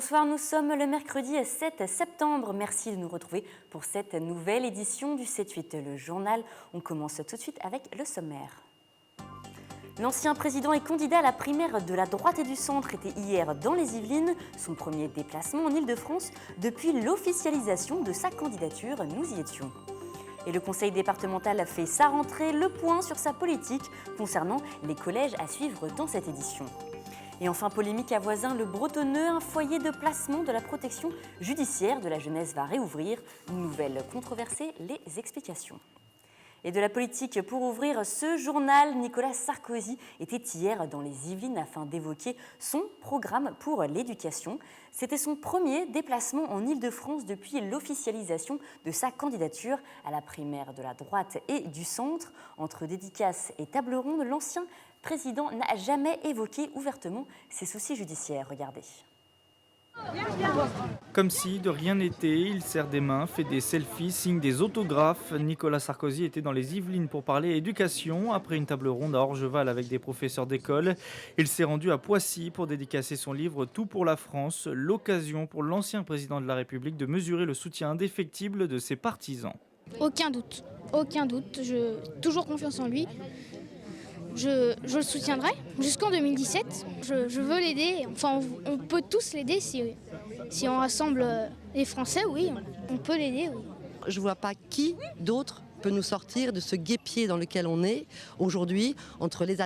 bonsoir, nous sommes le mercredi 7 septembre. Merci de nous retrouver pour cette nouvelle édition du 7-8, le journal. On commence tout de suite avec le sommaire. L'ancien président et candidat à la primaire de la droite et du centre était hier dans les Yvelines, son premier déplacement en Île-de-France depuis l'officialisation de sa candidature, nous y étions. Et le conseil départemental fait sa rentrée, le point sur sa politique concernant les collèges à suivre dans cette édition. Et enfin, polémique à Voisins, le Bretonneux, un foyer de placement de la protection judiciaire de la jeunesse va réouvrir. Une nouvelle controversée, les explications. Et de la politique pour ouvrir ce journal, Nicolas Sarkozy était hier dans les Yvelines afin d'évoquer son programme pour l'éducation. C'était son premier déplacement en Île-de-France depuis l'officialisation de sa candidature à la primaire de la droite et du centre. Entre dédicaces et table ronde, l'ancien président n'a jamais évoqué ouvertement ses soucis judiciaires. Regardez. Comme si de rien n'était, il serre des mains, fait des selfies, signe des autographes. Nicolas Sarkozy était dans les Yvelines pour parler éducation. Après une table ronde à Orgeval avec des professeurs d'école, il s'est rendu à Poissy pour dédicacer son livre Tout pour la France, l'occasion pour l'ancien président de la République de mesurer le soutien indéfectible de ses partisans. Aucun doute, j'ai toujours confiance en lui. Je le soutiendrai jusqu'en 2017. Je veux l'aider. Enfin, on peut tous l'aider si on rassemble les Français, oui, on peut l'aider. Oui. Je ne vois pas qui d'autre peut nous sortir de ce guêpier dans lequel on est aujourd'hui, entre les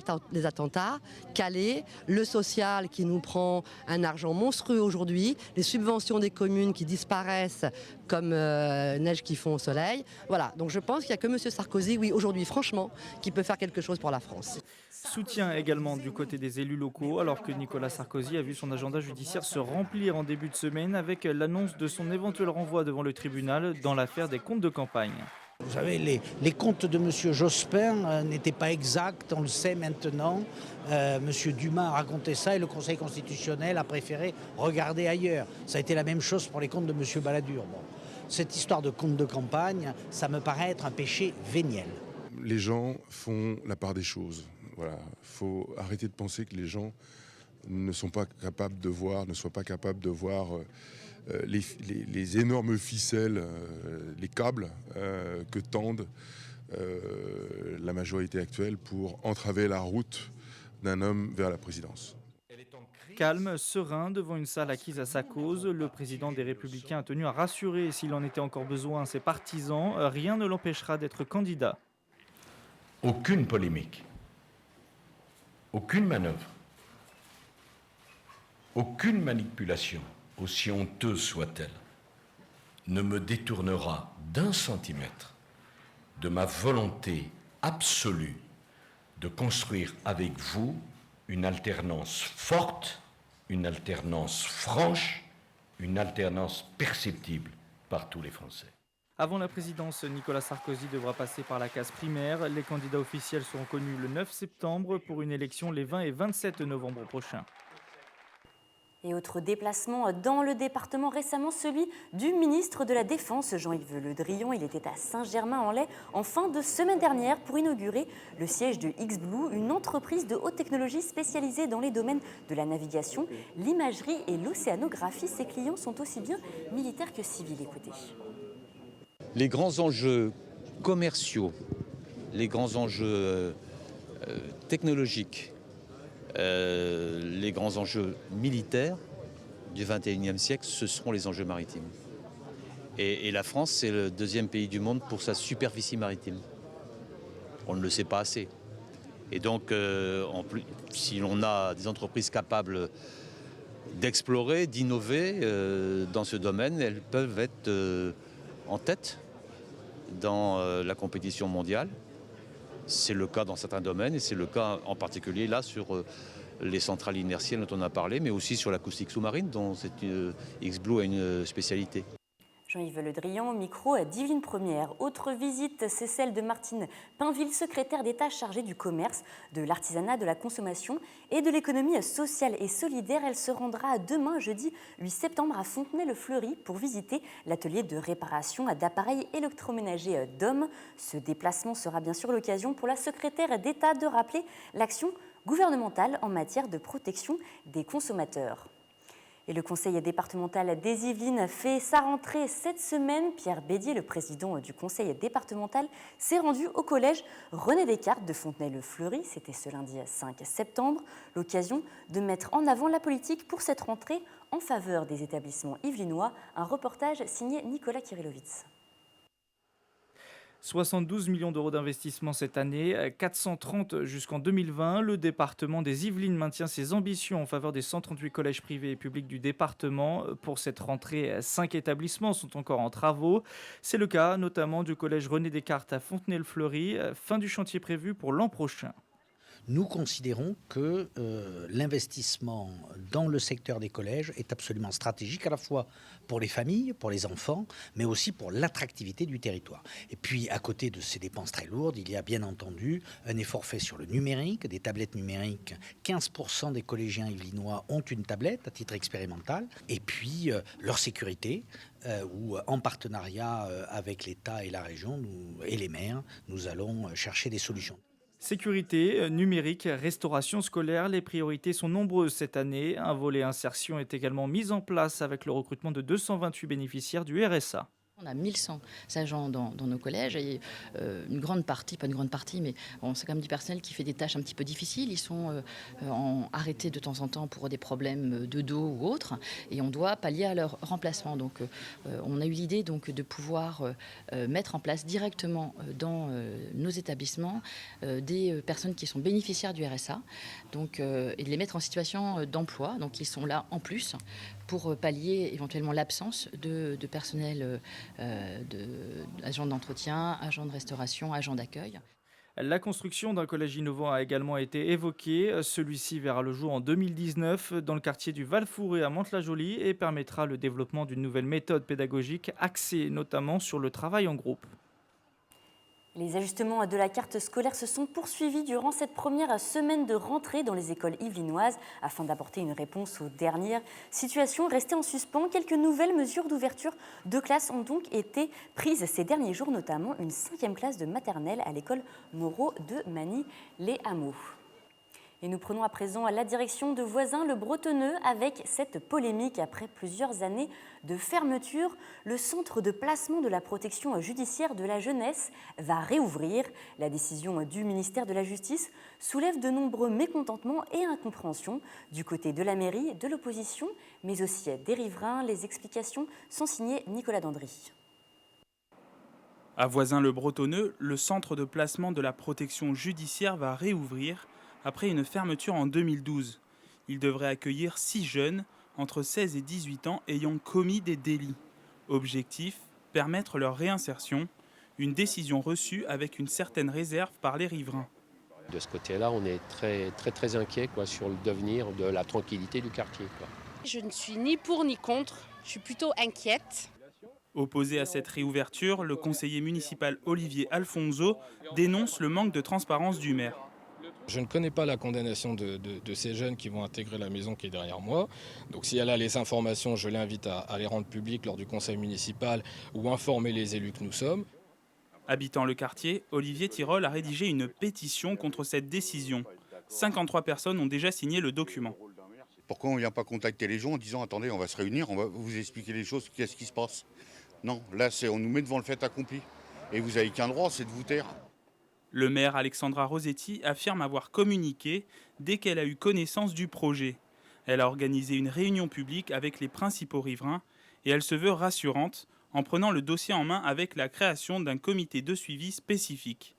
attentats, Calais, le social qui nous prend un argent monstrueux aujourd'hui, les subventions des communes qui disparaissent comme neige qui fond au soleil. Voilà, donc je pense qu'il n'y a que M. Sarkozy, oui, aujourd'hui, franchement, qui peut faire quelque chose pour la France. Soutien également du côté des élus locaux, alors que Nicolas Sarkozy a vu son agenda judiciaire se remplir en début de semaine avec l'annonce de son éventuel renvoi devant le tribunal dans l'affaire des comptes de campagne. Vous savez, les comptes de M. Jospin n'étaient pas exacts, on le sait maintenant. M. Dumas a raconté ça et le Conseil constitutionnel a préféré regarder ailleurs. Ça a été la même chose pour les comptes de M. Balladur. Bon. Cette histoire de comptes de campagne, ça me paraît être un péché véniel. Les gens font la part des choses. Voilà. Faut arrêter de penser que les gens ne sont pas capables de voir, les énormes ficelles, les câbles que tendent la majorité actuelle pour entraver la route d'un homme vers la présidence. Calme, serein, devant une salle acquise à sa cause, le président des Républicains a tenu à rassurer, s'il en était encore besoin, ses partisans. Rien ne l'empêchera d'être candidat. Aucune polémique, aucune manœuvre, aucune manipulation, aussi honteuse soit-elle, ne me détournera d'un centimètre de ma volonté absolue de construire avec vous une alternance forte, une alternance franche, une alternance perceptible par tous les Français. Avant la présidence, Nicolas Sarkozy devra passer par la case primaire. Les candidats officiels seront connus le 9 septembre pour une élection les 20 et 27 novembre prochains. Et autre déplacement dans le département récemment, celui du ministre de la Défense, Jean-Yves Le Drian. Il était à Saint-Germain-en-Laye en fin de semaine dernière pour inaugurer le siège de X-Blue, une entreprise de haute technologie spécialisée dans les domaines de la navigation, l'imagerie et l'océanographie. Ses clients sont aussi bien militaires que civils. Écoutez. Les grands enjeux commerciaux, les grands enjeux technologiques, les grands enjeux militaires du XXIe siècle, ce seront les enjeux maritimes. Et la France, c'est le deuxième pays du monde pour sa superficie maritime. On ne le sait pas assez. Et donc, en plus, si l'on a des entreprises capables d'explorer, d'innover dans ce domaine, elles peuvent être en tête dans la compétition mondiale. C'est le cas dans certains domaines et c'est le cas en particulier là sur les centrales inertielles dont on a parlé, mais aussi sur l'acoustique sous-marine dont X-Blue a une spécialité. Jean-Yves Le Drian, micro d'Yveline Première. Autre visite, c'est celle de Martine Pinville, secrétaire d'État chargée du commerce, de l'artisanat, de la consommation et de l'économie sociale et solidaire. Elle se rendra demain, jeudi 8 septembre, à Fontenay-le-Fleury pour visiter l'atelier de réparation d'appareils électroménagers d'hommes. Ce déplacement sera bien sûr l'occasion pour la secrétaire d'État de rappeler l'action gouvernementale en matière de protection des consommateurs. Et le conseil départemental des Yvelines fait sa rentrée cette semaine. Pierre Bédier, le président du conseil départemental, s'est rendu au collège René Descartes de Fontenay-le-Fleury. C'était ce lundi 5 septembre. L'occasion de mettre en avant la politique pour cette rentrée en faveur des établissements yvelinois. Un reportage signé Nicolas Kirillovitz. 72 millions d'euros d'investissement cette année, 430 jusqu'en 2020. Le département des Yvelines maintient ses ambitions en faveur des 138 collèges privés et publics du département. Pour cette rentrée, 5 établissements sont encore en travaux. C'est le cas notamment du collège René Descartes à Fontenay-le-Fleury. Fin du chantier prévu pour l'an prochain. Nous considérons que l'investissement dans le secteur des collèges est absolument stratégique, à la fois pour les familles, pour les enfants, mais aussi pour l'attractivité du territoire. Et puis, à côté de ces dépenses très lourdes, il y a bien entendu un effort fait sur le numérique, des tablettes numériques. 15% des collégiens yvelinois ont une tablette à titre expérimental. Et puis, leur sécurité, où en partenariat avec l'État et la région et les maires, nous allons chercher des solutions. Sécurité, numérique, restauration scolaire, les priorités sont nombreuses cette année. Un volet insertion est également mis en place avec le recrutement de 228 bénéficiaires du RSA. On a 1100 agents dans nos collèges et une grande partie, pas une grande partie, mais c'est quand même du personnel qui fait des tâches un petit peu difficiles. Ils sont arrêtés de temps en temps pour des problèmes de dos ou autres et on doit pallier à leur remplacement. Donc on a eu l'idée donc, de pouvoir mettre en place directement dans nos établissements des personnes qui sont bénéficiaires du RSA donc, et de les mettre en situation d'emploi. Donc ils sont là en plus pour pallier éventuellement l'absence de personnel, agents d'entretien, agents de restauration, agents d'accueil. La construction d'un collège innovant a également été évoquée. Celui-ci verra le jour en 2019 dans le quartier du Val-Fouré à Mantes-la-Jolie et permettra le développement d'une nouvelle méthode pédagogique axée notamment sur le travail en groupe. Les ajustements de la carte scolaire se sont poursuivis durant cette première semaine de rentrée dans les écoles yvelinoises afin d'apporter une réponse aux dernières situations restées en suspens. Quelques nouvelles mesures d'ouverture de classe ont donc été prises ces derniers jours, notamment une 5e classe de maternelle à l'école Moreau de Magny-les-Hameaux. Et nous prenons à présent la direction de Voisins-le-Bretonneux avec cette polémique. Après plusieurs années de fermeture, le centre de placement de la protection judiciaire de la jeunesse va réouvrir. La décision du ministère de la Justice soulève de nombreux mécontentements et incompréhensions du côté de la mairie, de l'opposition, mais aussi des riverains. Les explications sont signées Nicolas Dandry. À Voisins-le-Bretonneux, le centre de placement de la protection judiciaire va réouvrir après une fermeture en 2012. Il devrait accueillir 6 jeunes entre 16 et 18 ans ayant commis des délits. Objectif, permettre leur réinsertion, une décision reçue avec une certaine réserve par les riverains. De ce côté-là, on est très inquiet sur le devenir de la tranquillité du quartier. Je ne suis ni pour ni contre, je suis plutôt inquiète. Opposé à cette réouverture, le conseiller municipal Olivier Alfonso dénonce le manque de transparence du maire. Je ne connais pas la condamnation de ces jeunes qui vont intégrer la maison qui est derrière moi. Donc si elle a les informations, je l'invite à les rendre publiques lors du conseil municipal ou informer les élus que nous sommes. Habitant le quartier, Olivier Tirol a rédigé une pétition contre cette décision. 53 personnes ont déjà signé le document. Pourquoi on ne vient pas contacter les gens en disant « Attendez, on va se réunir, on va vous expliquer les choses, qu'est-ce qui se passe ?» Non, là on nous met devant le fait accompli. Et vous n'avez qu'un droit, c'est de vous taire. Le maire Alexandra Rossetti affirme avoir communiqué dès qu'elle a eu connaissance du projet. Elle a organisé une réunion publique avec les principaux riverains et elle se veut rassurante en prenant le dossier en main avec la création d'un comité de suivi spécifique.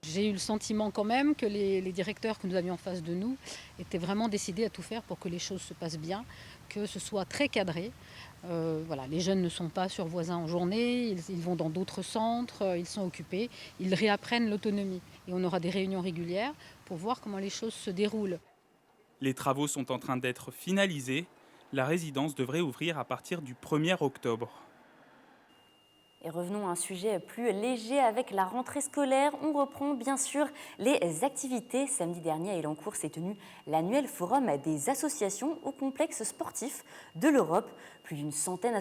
J'ai eu le sentiment quand même que les directeurs que nous avions en face de nous étaient vraiment décidés à tout faire pour que les choses se passent bien, que ce soit très cadré. Les jeunes ne sont pas sur Voisins en journée, ils vont dans d'autres centres, ils sont occupés, ils réapprennent l'autonomie. Et on aura des réunions régulières pour voir comment les choses se déroulent. Les travaux sont en train d'être finalisés. La résidence devrait ouvrir à partir du 1er octobre. Et revenons à un sujet plus léger avec la rentrée scolaire. On reprend bien sûr les activités. Samedi dernier à Elancourt s'est tenu l'annuel forum des associations au complexe sportif de l'Europe. Plus d'une centaine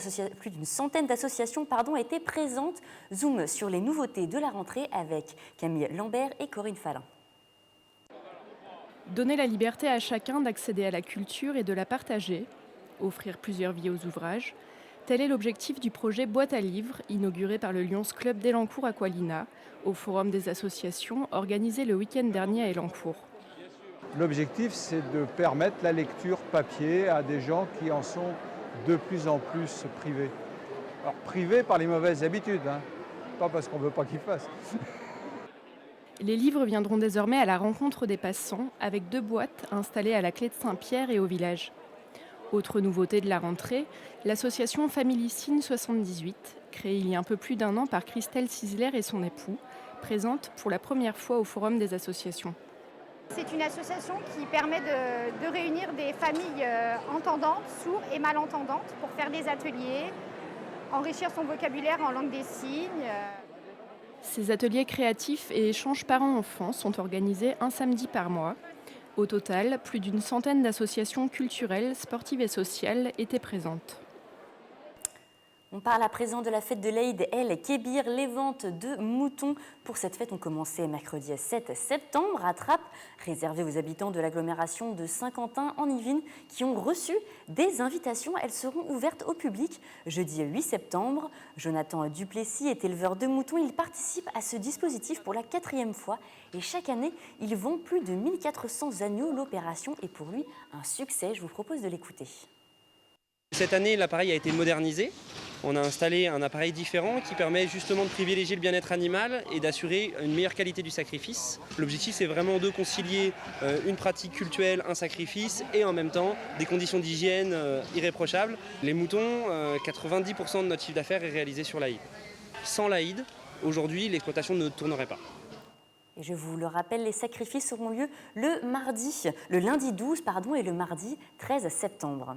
d'associations étaient présentes. Zoom sur les nouveautés de la rentrée avec Camille Lambert et Corinne Fallin. Donner la liberté à chacun d'accéder à la culture et de la partager. offrir plusieurs vies aux ouvrages. Tel est l'objectif du projet Boîte à livres, inauguré par le Lions Club d'Elancourt Aqualina, au Forum des associations organisé le week-end dernier à Elancourt. L'objectif, c'est de permettre la lecture papier à des gens qui en sont de plus en plus privés. Alors privés par les mauvaises habitudes, pas parce qu'on ne veut pas qu'ils fassent. Les livres viendront désormais à la rencontre des passants, avec 2 boîtes installées à la clé de Saint-Pierre et au village. Autre nouveauté de la rentrée, l'association Familicine 78, créée il y a un peu plus d'1 an par Christelle Cisler et son époux, présente pour la première fois au Forum des associations. C'est une association qui permet de réunir des familles entendantes, sourdes et malentendantes pour faire des ateliers, enrichir son vocabulaire en langue des signes. Ces ateliers créatifs et échanges parents-enfants sont organisés un samedi par mois. Au total, plus d'une centaine d'associations culturelles, sportives et sociales étaient présentes. On parle à présent de la fête de l'Aïd el-Kébir. Les ventes de moutons pour cette fête ont commencé mercredi 7 septembre à Trappes, réservées aux habitants de l'agglomération de Saint-Quentin en Yvelines qui ont reçu des invitations. Elles seront ouvertes au public jeudi 8 septembre. Jonathan Duplessis est éleveur de moutons. Il participe à ce dispositif pour la 4e fois et chaque année, il vend plus de 1400 agneaux. L'opération est pour lui un succès. Je vous propose de l'écouter. Cette année, l'appareil a été modernisé. On a installé un appareil différent qui permet justement de privilégier le bien-être animal et d'assurer une meilleure qualité du sacrifice. L'objectif, c'est vraiment de concilier une pratique cultuelle, un sacrifice et en même temps des conditions d'hygiène irréprochables. Les moutons, 90% de notre chiffre d'affaires est réalisé sur l'Aïd. Sans l'Aïd, aujourd'hui, l'exploitation ne tournerait pas. Et je vous le rappelle, les sacrifices auront lieu le lundi 12 et le mardi 13 septembre.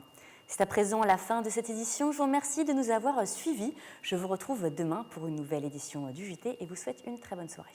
C'est à présent la fin de cette édition. Je vous remercie de nous avoir suivis. Je vous retrouve demain pour une nouvelle édition du JT et vous souhaite une très bonne soirée.